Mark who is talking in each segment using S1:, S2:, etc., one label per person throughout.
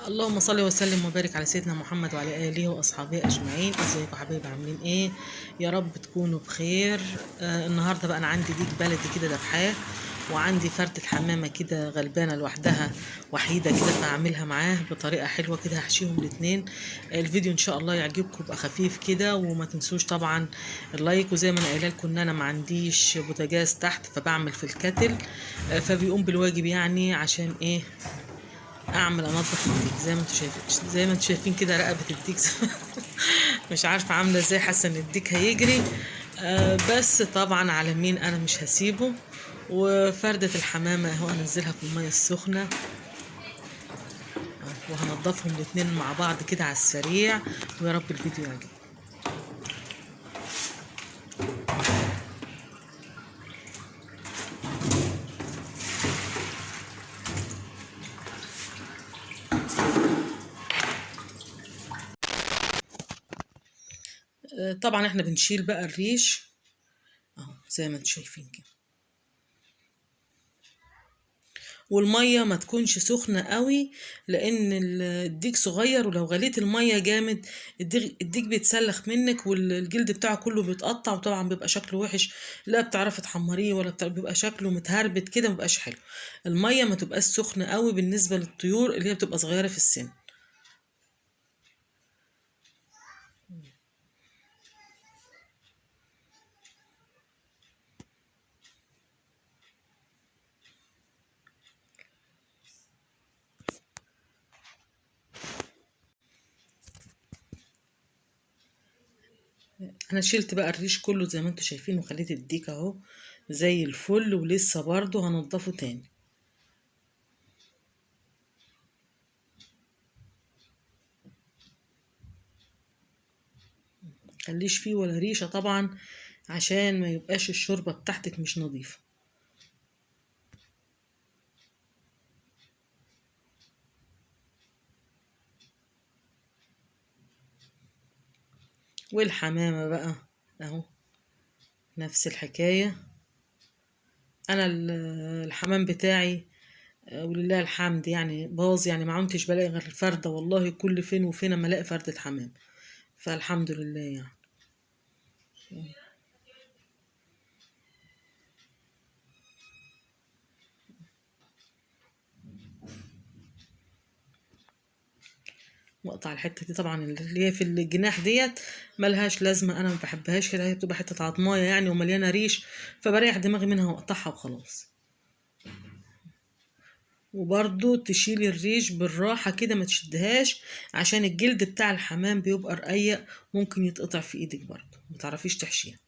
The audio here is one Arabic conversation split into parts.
S1: اللهم صل وسلم وبارك على سيدنا محمد وعلى اله واصحابه اجمعين. ازيكم حبايبي، عاملين ايه؟ يا رب تكونوا بخير. النهارده بقى انا عندي ديك بلدي كده دبحاه، وعندي فردة حمامة كده غلبانة لوحدها وحيدة كده، فهعملها معاه بطريقة حلوة كده، هحشيهم الاتنين. الفيديو ان شاء الله يعجبكم، يبقى خفيف كده، وما تنسوش طبعا اللايك. وزي ما انا قايله لكم ان انا ما عنديش بوتاجاز تحت، فبعمل في الكاتل، فبيقوم بالواجب يعني. عشان ايه؟ اعمل انضف الديك زي ما انتوا شايفين كده رقبه الديك. مش عارفه عامله ازاي، حاسه ان الديك هيجري. بس طبعا على مين، انا مش هسيبه. وفردة الحمامة اهو انزلها في المية السخنة، وهنضفهم الاتنين مع بعض كده على السريع. ويا رب الفيديو يعجبكم. طبعا احنا بنشيل بقى الريش اهو زي ما انتوا شايفين كده، والميه ما تكونش سخنه قوي، لان الديك صغير، ولو غليت الميه جامد الديك بيتسلخ منك، والجلد بتاعه كله بيتقطع، وطبعا بيبقى شكله وحش. لا بتعرفي تحمريه ولا بيبقى شكله متهربت كده، مبقاش حلو. الميه ما تبقاش سخنه قوي بالنسبه للطيور اللي هي بتبقى صغيره في السن. انا شلت بقى الريش كله زي ما انتوا شايفين، وخليت الديك اهو زي الفل، ولسه برضه هنضفه تاني. مخليش فيه ولا ريشة طبعا، عشان ما يبقاش الشوربة بتاعتك مش نظيفة. والحمامة بقى اهو نفس الحكاية. انا الحمام بتاعي ولله الحمد يعني باظ، يعني ما عدتش بلاقي غير الفردة، والله كل فين وفين اما الاقي فردة حمام، فالحمد لله يعني. واقطع الحتة دي طبعا اللي هي في الجناح ديت، ملهاش لازمة، انا ما بحبهاش كده، هي بتبقى حتة عضماية يعني ومليانة ريش، فبريح دماغي منها واقطعها وخلاص. وبرضو تشيلي الريش بالراحة كده، ما تشدهاش، عشان الجلد بتاع الحمام بيبقى رقيق، ممكن يتقطع في ايدك برضو، ما تعرفيش تحشيها.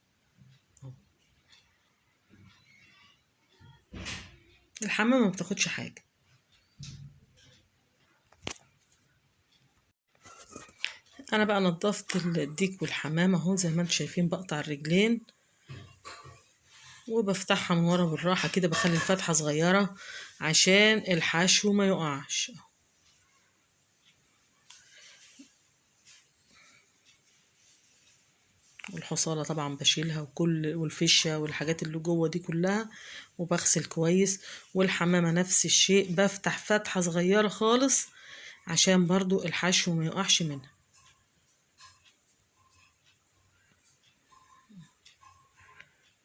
S1: الحمام ما بتاخدش حاجة. انا بقى نضفت الديك والحمام اهو زي ما انتم شايفين، بقطع الرجلين وبفتحها من ورا بالراحة كده، بخلي الفتحة صغيرة عشان الحشو ما يقعش. والحصالة طبعا بشيلها، والفشة والحاجات اللي جوه دي كلها، وبغسل كويس. والحمامة نفس الشيء، بفتح فتحة صغيرة خالص عشان برضو الحشو ما يقعش منها.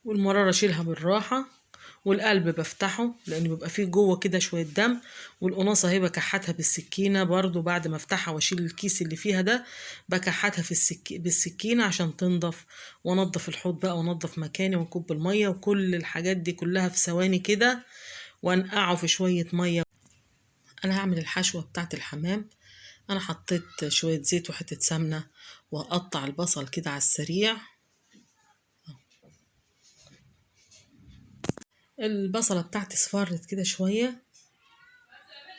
S1: والمرارة اشيلها بالراحة. والقلب بفتحه لان بيبقى فيه جوه كده شوية دم. والقناصة اهي بكحتها بالسكينة برضو، بعد ما افتحها واشيل الكيس اللي فيها ده، بكحتها بالسكينة عشان تنضف. وانضف الحوض بقى، وانضف مكاني، واكب المية، وكل الحاجات دي كلها في ثواني كده، وانقعه في شوية مية. انا هعمل الحشوة بتاعت الحمام. انا حطيت شوية زيت وحتة سمنة، واقطع البصل كده على السريع. البصلة بتاعتي اصفرت كده شوية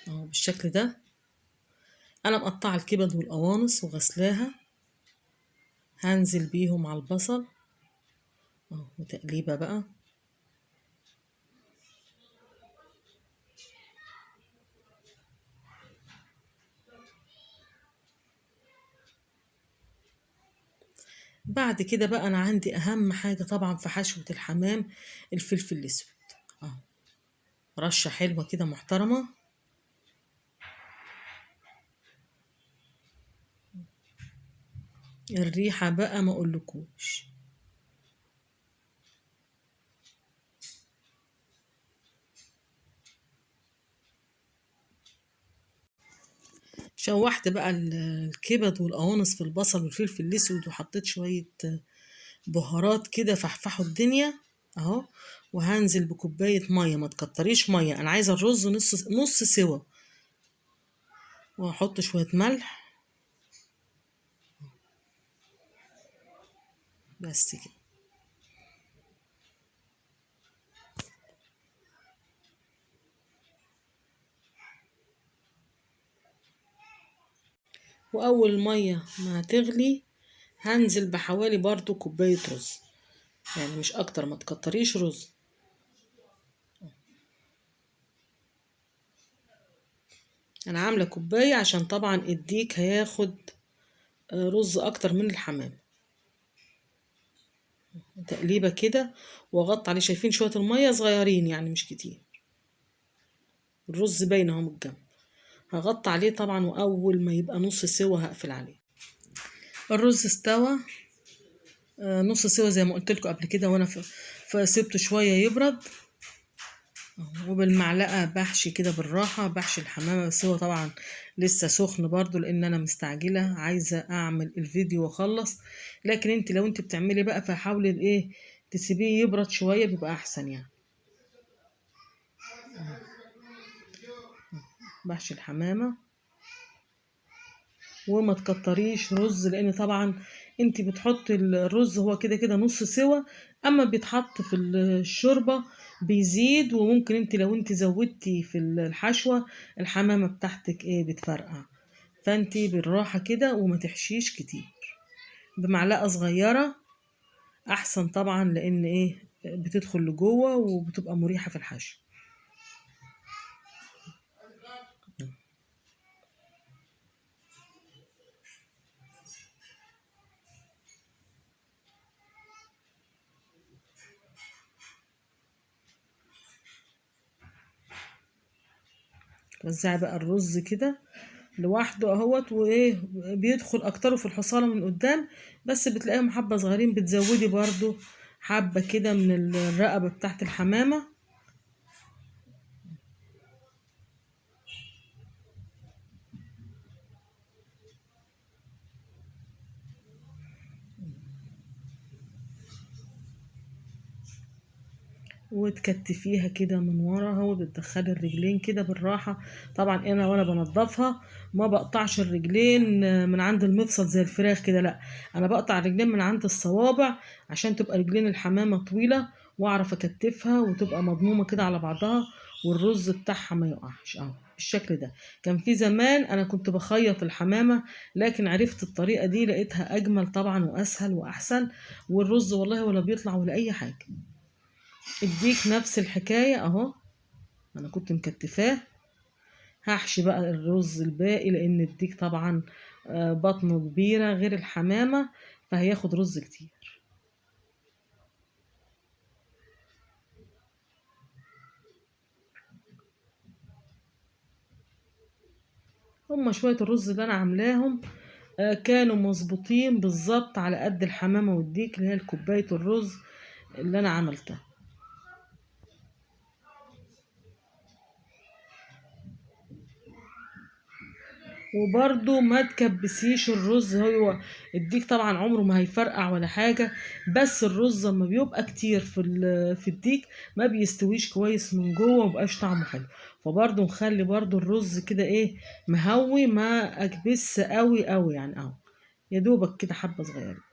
S1: اهو بالشكل ده. انا مقطعه الكبد والقوانص وغسلاها، هنزل بيهم على البصل اهو، وتقليبه بقى. بعد كده بقى انا عندي اهم حاجه طبعا في حشوه الحمام، الفلفل الاسود اهو، رشه حلوه كده محترمه. الريحة بقى ما اقولكوش. شوحت بقى الكبد والقوانص في البصل والفلفل الاسود، وحطيت شوية بهارات كده فحفحوا الدنيا اهو. وهنزل بكوباية مية، ما تكتريش مية، انا عايزة الرز نص نص سوا. وهحط شوية ملح بس كده. واول المية ما تغلي هنزل بحوالي برضو كوباية رز، يعني مش اكتر، ما تكتريش رز. انا عاملة كوباية عشان طبعا الديك هياخد رز اكتر من الحمام. تقليبة كده واغطي عليه، شايفين شوية المية صغيرين يعني مش كتير، الرز باين اهو من الجنب. هغطي عليه طبعا، واول ما يبقى نص سوا هقفل عليه. الرز استوى نص سوا زي ما قلت لكم قبل كده، وانا فسيبته شويه يبرد. وبالمعلقه بحشي كده بالراحه، بحشي الحمامه، بس هو طبعا لسه سخن برضو لان انا مستعجله عايزه اعمل الفيديو واخلص. لكن انت لو انت بتعملي بقى فحاولي ايه تسيبيه يبرد شويه بيبقى احسن يعني. بحشي الحمامه وما تكتريش رز، لان طبعا انت بتحطي الرز هو كده كده نص سوا، اما بيتحط في الشوربة بيزيد، وممكن انت لو انت زودتي في الحشوة الحمامة بتاعتك ايه بتفرقع. فانت بالراحة كده وما تحشيش كتير، بمعلقة صغيرة احسن طبعا، لان ايه بتدخل لجوه وبتبقى مريحة في الحشو. وزعي بقى الرز كده لوحده اهوت، وايه بيدخل اكتره في الحصالة من قدام، بس بتلاقيهم حبة صغيرين، بتزودي برضو حبة كده من الرقبة بتاعت الحمامة. وتكتفيها كده من ورا اهو، بتدخلي الرجلين كده بالراحة. طبعا انا وانا بنضفها ما بقطعش الرجلين من عند المفصل زي الفراخ كده، لا، انا بقطع الرجلين من عند الصوابع عشان تبقى رجلين الحمامة طويلة، واعرف اكتفها وتبقى مضمومة كده على بعضها، والرز بتاعها ما يقعش اهو بالشكل ده. كان في زمان انا كنت بخيط الحمامة، لكن عرفت الطريقة دي لقيتها اجمل طبعا واسهل واحسن، والرز والله ولا بيطلع ولا اي حاجة. اديك نفس الحكاية اهو، انا كنت مكتفاه. هحشي بقى الرز الباقي، لان الديك طبعا بطنه كبيرة غير الحمامة، فهياخد رز كتير. هما شوية الرز اللي انا عاملاهم كانوا مظبوطين بالظبط على قد الحمامة والديك، اللي هي كوباية الرز اللي انا عملتها. وبرضو ما تكبسيش الرز، هو الديك طبعا عمره ما هيفرقع ولا حاجة، بس الرز لما بيبقى كتير في الديك ما بيستويش كويس من جوه ومبقاش طعمه حلو. فبرضو نخلي برضو الرز كده ايه مهوي، ما اكبس قوي قوي يعني اهو، يا دوبك كده حبة صغيرة.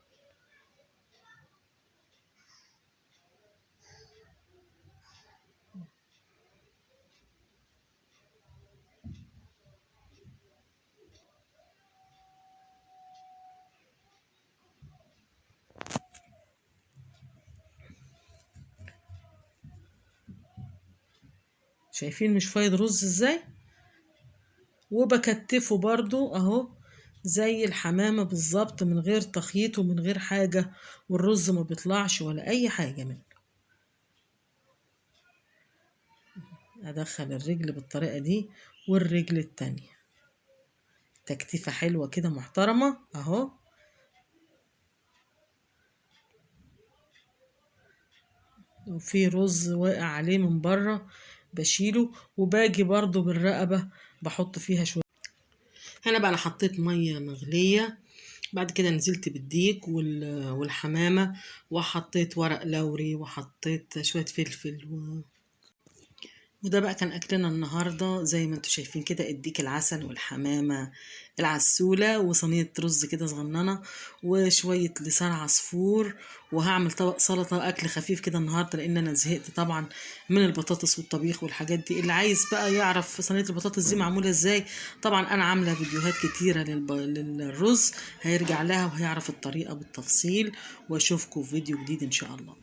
S1: شايفين مش فايض رز ازاي؟ وبكتفه برضو اهو زي الحمامة بالظبط، من غير تخييط ومن غير حاجة، والرز ما بيطلعش ولا اي حاجة منه. ادخل الرجل بالطريقة دي والرجل التانية، تكتيفة حلوة كده محترمة اهو. وفي رز واقع عليه من بره بشيله، وباجي برضو بالرقبة بحط فيها شوية. هنا بقى انا حطيت مية مغلية، بعد كده نزلت بالديك والحمامة، وحطيت ورق لوري وحطيت شوية فلفل وده بقى كان أكلنا النهاردة زي ما انتوا شايفين كده، الديك العسل والحمامة العسولة وصينية رز كده صغننة وشوية لسان عصفور، وهعمل طبق سلطة أكل خفيف كده النهاردة لأن أنا زهقت طبعا من البطاطس والطبيخ والحاجات دي. اللي عايز بقى يعرف صينية البطاطس دي معمولة ازاي، طبعا أنا عاملة فيديوهات كتيرة للرز، هيرجع لها وهيعرف الطريقة بالتفصيل، وأشوفكم في فيديو جديد إن شاء الله.